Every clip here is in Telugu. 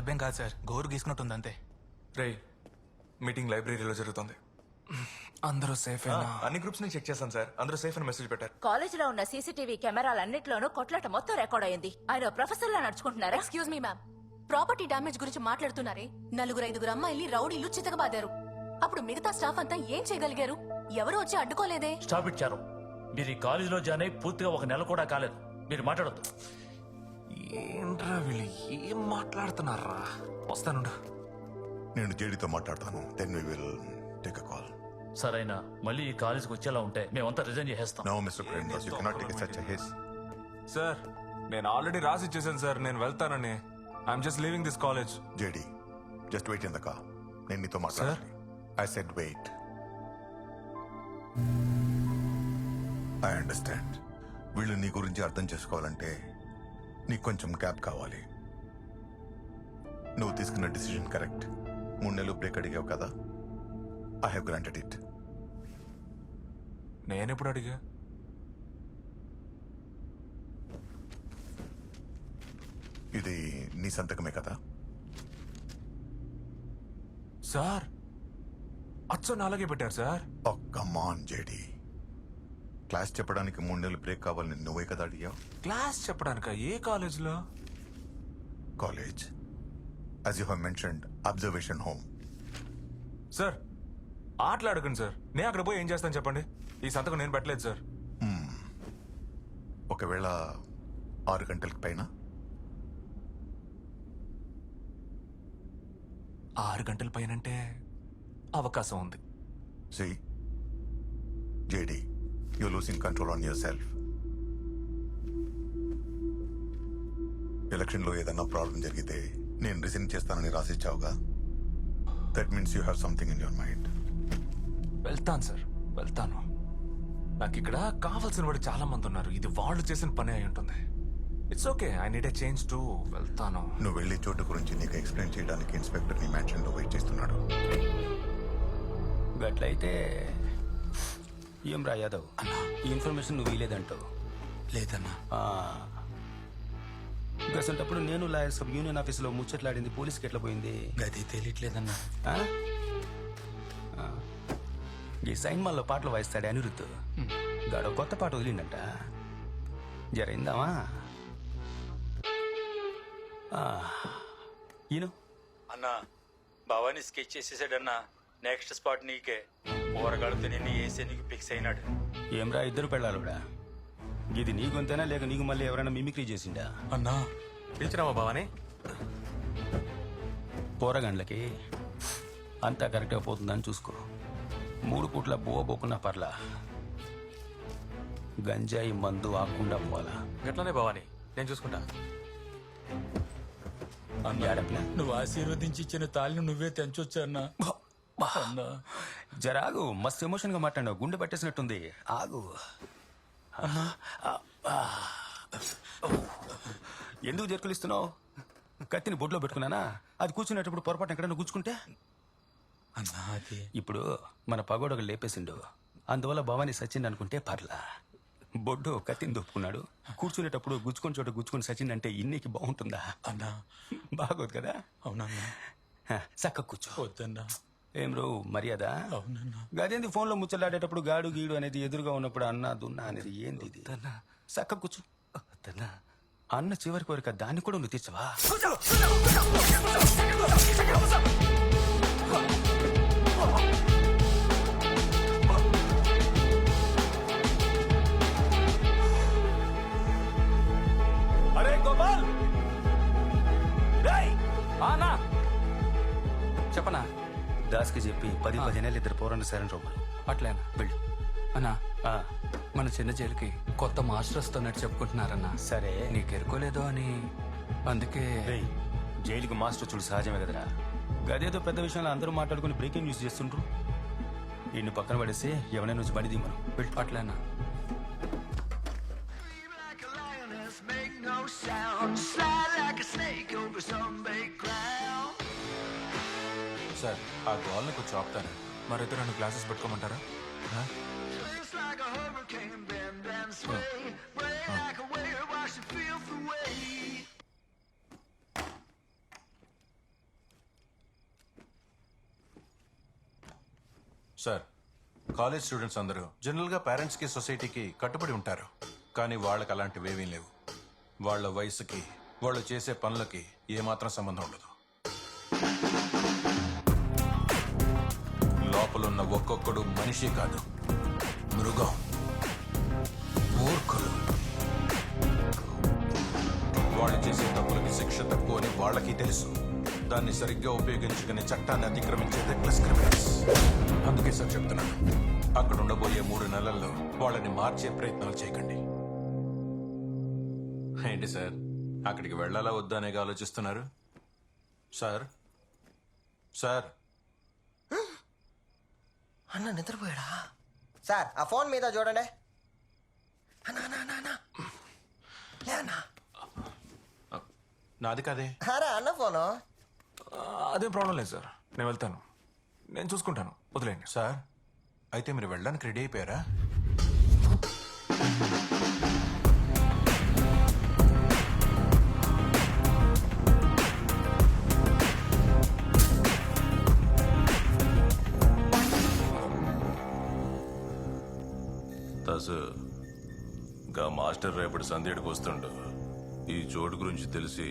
దెబ్బేం కాదు సార్, గోరు గీసుకున్నట్టుంది అంతే. రే, మీటింగ్ లైబ్రరీలో జరుగుతుంది. అందరూ సేఫ్ అన్ని గ్రూప్స్ ని చెక్ చేశాను సార్, అందరూ సేఫ్ అని మెసేజ్ పెట్టారు. కాలేజ్ లో ఉన్న సీసీటీవీ కెమెరాలన్నింటిలోనూ కొట్లాట మొత్తం రికార్డ్ అయింది. ఆయన ప్రొఫెసర్ లా నడుచుకుంటున్నారా? Excuse me ma'am, property damage గురించి మాట్లాడుతున్నారే. 4-5 అమ్మాయిల్ని రౌడీలు చితకబాదారు. అప్పుడు మిగతా స్టాఫ్ అంతా ఏం చేయగలిగారు? ఎవరు వచ్చి అడ్డుకోలేదే. స్టాప్ ఇచ్చారు. మీరు ఈ కాలేజీలో జాయిన్ అయి పూర్తిగా 1 నెల కూడా కాలేదు. మీరు మాట్లాడద్దు. ఏంట్రా వీళ్ళు ఏం మాట్లాడుతున్నారా? వస్తానుండు. నేను జేడీతో మాట్లాడతాను. Then we will take a call. సరైన మళ్ళీ ఈ కాలేజీకి వచ్చేలా ఉంటే మేమంతా రిజైన్ చేసేస్తాం. No mister Premdas, you cannot take such a hiss. Sir, నేను ఆల్రెడీ రాసి ఇచ్చేసాను సార్, నేను వెళ్తానని. I'm just leaving this college. JD, just wait in the car. నేను నీతో మాట్లాడాలి. I said wait. I understand. వీళ్ళు నీ గురించి అర్థం చేసుకోవాలంటే నీకు కొంచెం గ్యాప్ కావాలి. నువ్వు తీసుకున్న డిసిజన్ కరెక్ట్. 3 నెలలు బ్రేక్ అడిగావు కదా, ఐ హావ్ గ్రాంటెడ్ ఇట్. నేనెప్పుడు అడిగా? ఇది నీ సంతకమే కదా? సార్, అచ్చ అలాగే పెట్టారు sir. Oh, come on, JD. Class చెప్పడానికి 3 నెలలు బ్రేక్ కావాలని నువ్వే కదా అడిగావు? క్లాస్ చెప్పడానిక? ఏ కాలేజ్లో? College, as you have mentioned, observation home. Sir, ఆటలాడకండి సార్. నేను అక్కడ పోయి ఏం చేస్తాను చెప్పండి? ఈ సంతకం నేను పెట్టలేదు సార్. ఒకవేళ 6 గంటలకు పైన? 6 గంటల పైనంటే అవకాశం ఉంది. See, JD, you're losing control on yourself. ఎలక్షన్లో ఏదన్నా ప్రాబ్లం జరిగితే నేను రిజైన్ చేస్తానని రాసిచ్చావుగా. That means you have something in your mind. వెళ్తాను సార్, వెళ్తాను. నాకు ఇక్కడ కావాల్సిన వాడు చాలా మంది ఉన్నారు. ఇది వాళ్ళు చేసిన పని అయి ఉంటుంది. It's okay, I need a change to. వెళ్తాను. నువ్వు వెళ్ళే చోటు గురించి నీకు ఎక్స్ప్లెయిన్ చేయడానికి ఇన్స్పెక్టర్ నీ మ్యాన్షన్లో వెయిట్ చేస్తున్నాడు. గట్లయితే ఏం రా యాదవ్, ఈ ఇన్ఫర్మేషన్ నువ్వు ఇలేదంటావు? లేదన్నా. గసంటప్పుడు నేను లాయర్స్ యూనియన్ ఆఫీసులో ముచ్చట్లాడింది పోలీస్కి ఎట్లా పోయింది? గది తెలియట్లేదన్నా. ఈ సైన్మాల్లో పాటలు వాయిస్తాడే అనిరుద్ధ్, గాడు కొత్త పాట వదిలిందంట. జరైందామా? ఈయన అన్నా, భవానీ స్కెచ్ చేసేసాడన్నా. నెక్స్ట్ స్పాట్ నీకే. ఊరగాడుతూ నిన్ను వేసే నీకు ఫిక్స్ అయినాడు. ఏమ్రా ఇద్దరు పెళ్ళాలుడా? ఇది నీకుంతేనా లేక నీకు మళ్ళీ ఎవరైనా మిమిక్రీ చేసిండా? అన్నా, పిలిచినావా బావని? పోరగండ్లకి అంతా కరెక్ట్గా పోతుందని చూసుకో. 3 పూట్ల బువ్వ పోకున్నా పర్లా, గంజాయి మందు ఆకుండా పోవాలా. గట్లనే బావని, నేను చూసుకుంటా. ఏడపిన నువ్వు ఆశీర్వదించి ఇచ్చిన తాళిని నువ్వే తెంచొచ్చా అన్నా. జరాగు, మస్తు ఎమోషన్ గా మాట్లాడావు. గుండె పట్టేసినట్టుంది. ఆగు. ఎందుకు జర్కులిస్తున్నావు? కత్తిని బొడ్లో పెట్టుకున్నానా? అది కూర్చునేటప్పుడు పొరపాటు ఎక్కడైనా కూర్చుకుంటే? అన్నా, అది ఇప్పుడు మన పగోడొక లేపేసిండు, అందువల్ల భవానీ సచిన్ అనుకుంటే పర్లా. బొడ్డు కత్తిని దొప్పుకున్నాడు, కూర్చునేటప్పుడు గుచ్చుకొని చోట గుచ్చుకొని సచిన్ అంటే ఇన్నికి బాగుంటుందా? అన్నా, బాగోదు కదా? అవునన్నా. చక్క కూర్చో. వద్దన్నా. ఏం రో మర్యాద? అవునన్నా. గదేంది ఫోన్లో ముచ్చలాడేటప్పుడు గాడు గీడు అనేది ఎదురుగా ఉన్నప్పుడు అన్న దున్నా అనేది ఏంది ఇది? చక్క కూర్చో. అన్న చివరి కోరిక దాన్ని కూడా నువ్వు తీర్చవా? అరే గోపాల్, చెప్పనా? దాస్కి చెప్పి 10-15 నెలలు ఇద్దరు పోరాన్ని సరైన రూపాయలు అట్లేనా? వెళ్ళు. అన్నా, మన చిన్న జైలుకి కొత్త మాస్టర్ వస్తున్నట్టు చెప్పుకుంటున్నారన్నా. సరే, నీకు ఎరుకోలేదో అని అందుకే. రేయ్, జైలుకి మాస్టర్ చూడు సహజమే కదరా. గదేదో పెద్ద విషయంలో అందరూ మాట్లాడుకుని బ్రేకింగ్ న్యూస్ చేస్తుండ్రు. ఇన్ని పక్కన పడేసి ఎవరైనా నుంచి బండి దిమ్మను. వెళ్ళు. అట్లేనా? సార్, ఆ గోల్ని కొంచెం ఆపుతాను. మరిద్దరు నన్ను క్లాసెస్ పెట్టుకోమంటారా? సార్ కాలేజ్ స్టూడెంట్స్ అందరూ జనరల్గా పేరెంట్స్కి సొసైటీకి కట్టుబడి ఉంటారు. కానీ వాళ్ళకి అలాంటివేమీ లేవు. వాళ్ళ వయసుకి వాళ్ళు చేసే పనులకి ఏమాత్రం సంబంధం ఉండదు. లోపలున్న ఒక్కొక్కడు మనిషి కాదు, మృగం, మూర్ఖులు. వాళ్ళు చేసే తప్పులకి శిక్ష తక్కువ అని వాళ్ళకి తెలుసు. దాన్ని సరిగ్గా ఉపయోగించుకునే చట్టాన్ని అతిక్రమించే రెక్లెస్ క్రిమినల్స్. అందుకే సార్ చెప్తున్నాను, అక్కడ ఉండబోయే 3 నెలల్లో వాళ్ళని మార్చే ప్రయత్నాలు చేయకండి. ఏంటి సార్, అక్కడికి వెళ్ళాలా వద్దా అనేగా ఆలోచిస్తున్నారు? సార్ సార్ అన్న నిద్రపోయాడా? సార్ ఆ ఫోన్ మీద చూడండి. అన్నా అన్నా అన్నా అన్నా లే అన్నా. నాది కాదే. అరే అన్న ఫోను. అదేం ప్రాబ్లం లేదు సార్, నేను వెళ్తాను, నేను చూసుకుంటాను, వదిలేండి. సార్ అయితే మీరు వెళ్ళడానికి రెడీ అయిపోయారా? దాసు గా మాస్టర్ రేపటి సంధ్యడికి వస్తుండు. ఈ చోటు గురించి తెలిసి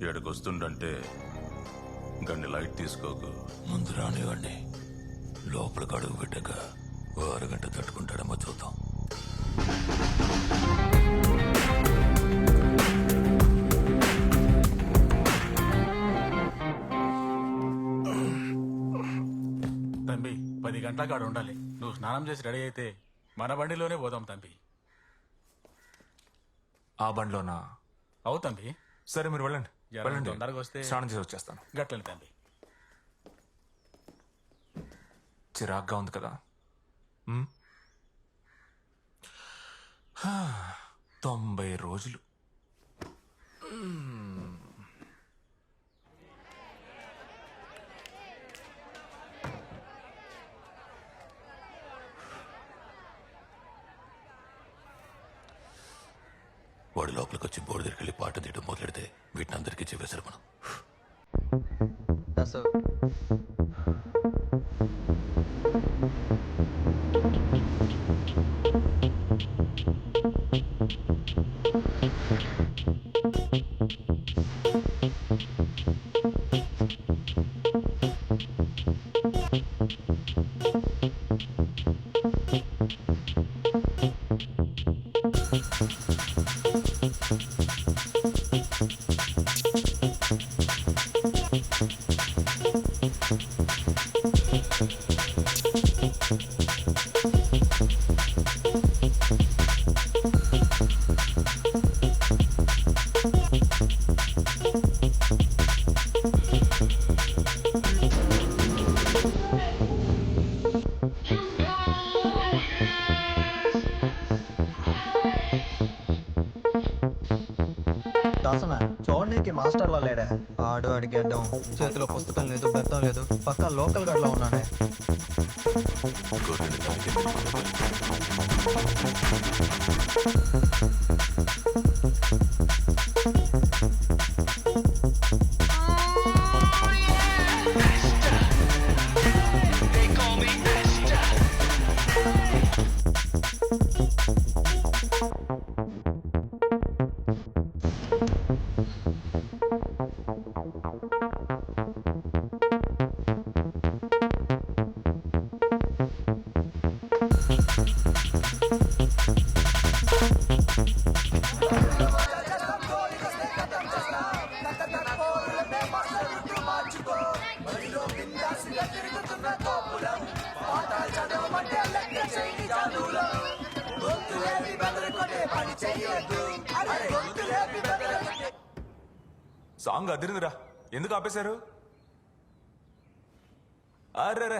ఏడకి వస్తుండంటే గన్ని లైట్ తీసుకోకు. ముందు రానివ్వండి, లోపలికి అడుగు పెట్టాక ఓ అరగంట తట్టుకుంటాడేమో చూద్దాం. తంబి 10 గంటలకు ఆడ ఉండాలి. నువ్వు స్నానం చేసి రెడీ అయితే మన బండిలోనే పోదాం తంబి. ఆ బండిలోనా? అవు తంబి. సరే మీరు వెళ్ళండి, జర వెళ్ళండి, తొందరగా వస్తే స్నానం చేసి వచ్చేస్తాను. గట్లని తంబి. చిరాగ్గా ఉంది కదా. 90 రోజులు. వాడి లోపలికి వచ్చి బోర్డు దగ్గరికి వెళ్ళి పాట తీయడం మొదలెడితే వీటిని అందరికీ చెప్పేశారు మనం. దాసనా చూడడానికి మాస్టర్ వాళ్ళేడా? ఆడు అడిగేద్దాం, చేతిలో పుస్తకం లేదు, బెత్తం లేదు, పక్క లోకల్ గడ్లో ఉన్నాడే. గొర్రెని తాకి వెళ్ళిపోతాడు. సాంగ్ అదిరిందిరా, ఎందుకు ఆపేశారు? అరే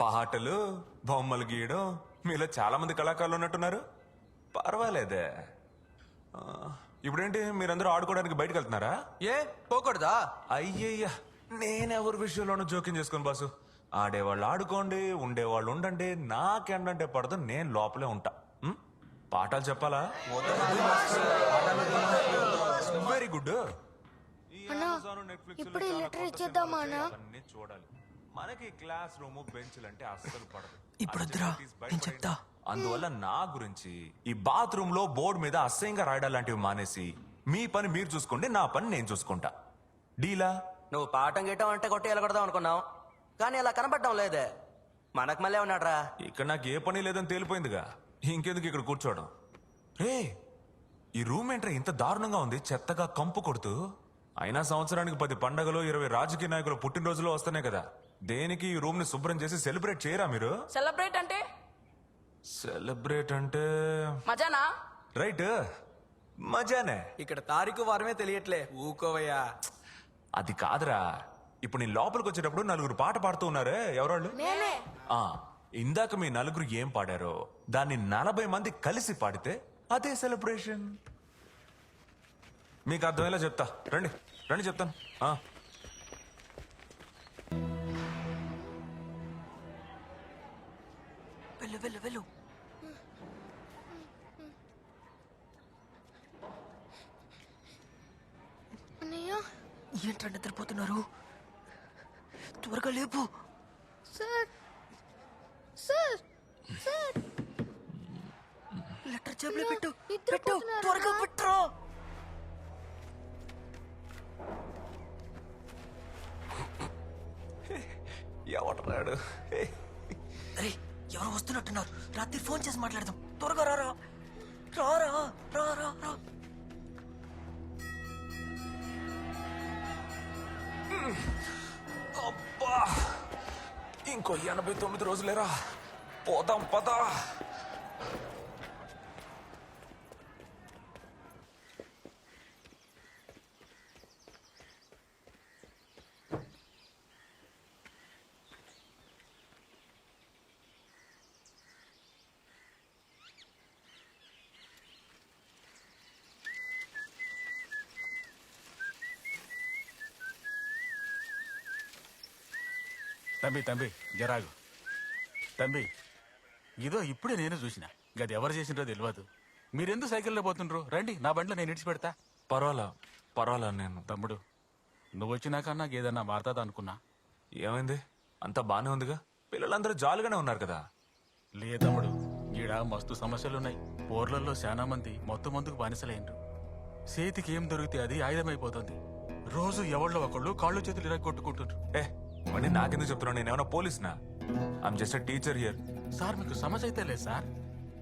పాటలు, బొమ్మలు గీయడం, మీలో చాలా మంది కళాకారులు ఉన్నట్టున్నారు. పర్వాలేదే. ఇప్పుడేంటి మీరందరూ ఆడుకోవడానికి బయటకు వెళ్తున్నారా? ఏ పోకూడదా? అయ్యయ్యా, నేనెవరి విషయంలోనూ జోక్యం చేసుకోను బాసు. ఆడేవాళ్ళు ఆడుకోండి, ఉండేవాళ్ళు ఉండండి, నాకేంటంటే పడదు, నేను లోపలే ఉంటా. పాఠాలు చెప్పాలా? Very good. ఇప్పుడు ఈ లెటర్ ఇచ్చేద్దామా అన్నా? చూడాలి. మనకి క్లాస్ రూమ్ బెంచ్లు అంటే అస్సలు పడదు. ఇప్పుడు వద్దురా, Activities నేను బయటపడేయండి. చెప్తా. అందువల్ల నా గురించి ఈ బాత్రూమ్ లో బోర్డు మీద అసహ్యంగా రాయడాలు లాంటివి మానేసి మీ పని మీరు చూసుకోండి, నా పని నేను చూసుకుంటా. డీలా? నువ్వు పాఠం గీయటం అంటే కొట్టి వెళ్ళగొడదాం అనుకున్నావు, కానీ అలా కనపడడం లేదే. మనకు మళ్ళీ ఉన్నాడ్రా. ఇక్కడ నాకు ఏ పని లేదని తేలిపోయిందిగా, ఇంకెందుకు ఇక్కడ కూర్చోవడం? రే, ఈ రూమ్ ఏంట్రా ఇంత దారుణంగా ఉంది, చెత్తగా కంపు కొడుతూ. అయినా సంవత్సరానికి 10 పండగలు 20 రాజకీయ నాయకులు పుట్టినరోజులు వస్తున్నాయి కదా, దేనికి ఈ రూమ్ ని శుభ్రం చేసి సెలబ్రేట్ చేయరా మీరు? సెలబ్రేట్ అంటే సెలబ్రేట్ అంటే మజానా? రైట్, మజానే. ఇక్కడ తారీఖు వారమే తెలియట్లే, ఊకోవయ్యా. అది కాదురా, ఇప్పుడు నేను లోపలికి వచ్చేటప్పుడు 4 పాట పాడుతూ ఉన్నారే, ఎవరాళ్ళు? ఆ, ఇందాక మీ 4 ఏం పాడారో దాన్ని 40 మంది కలిసి పాడితే అదే సెలబ్రేషన్. మీకు అర్థమయ్యేలా చెప్తా, రండి రండి చెప్తాను. వెళ్ళు వెళ్ళు వెళ్ళు. ఏంట్రా నిద్రపోతున్నారు? త్వరగా లేపు. లెటర్ జేబులో పెట్టు, పెట్టు, త్వరగా పెట్టు. ఎవడరాడు? అరే, ఎవరో వస్తున్నట్టున్నారు. రాత్రి ఫోన్ చేసి మాట్లాడదాం. త్వరగా రారా, రారా, రా రా రా. అబ్బా, ఇంకో 89 రోజులేరా, పోదాం పదా. తంబి జరాగు. తంబి, ఇదో ఇప్పుడే నేను చూసిన, గది ఎవరు చేసినో తెలియదు. మీరెందుకు సైకిల్లో పోతుండ్రు? రండి, నా బండిలో నేను ఇడిచి పెడతా. పర్వాలా నేను. తమ్ముడు, నువ్వు వచ్చినాక నాకు ఏదన్నా మారుతుందా అనుకున్నా. ఏమైంది? అంతా బానే ఉందిగా, పిల్లలందరూ జాలీగానే ఉన్నారు కదా. లే తమ్ముడు, ఈడ మస్తు సమస్యలున్నాయి. ఊర్లలో చాలా మంది మొత్తం మందుకు బానిసలైండ్రు. చేతికి ఏం దొరికితే అది ఆయుధమైపోతుంది. రోజు ఎవళ్ళో ఒకళ్ళు కాళ్ళు చేతులు ఇరగొట్టుకుంటుండ్రు. మరి నాకెందుకు చెప్తున్నావు? నేనేమన్నా పోలీసునా? I'm just teacher here. Sir, మీకు సమస్య అయితే లేదు సార్.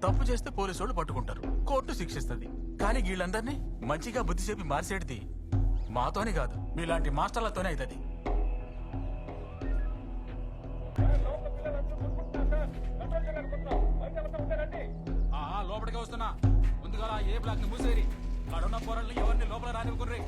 తప్పు చేస్తే పోలీసు వాళ్ళు పట్టుకుంటారు, కోర్టు శిక్షిస్తుంది. కానీ వీళ్ళందరినీ మంచిగా బుద్ధి చెప్పి మార్చేటిది మాతోనే కాదు, మీలాంటి మాస్టర్లతోనే అవుతుంది. లోపలికి వస్తున్నా, ముందుగా ఏ బ్లాక్ ని మూసేరి, అడున్న పోరాళ్ళు ఎవరిని లోపల రానివ్వకుర్రీ.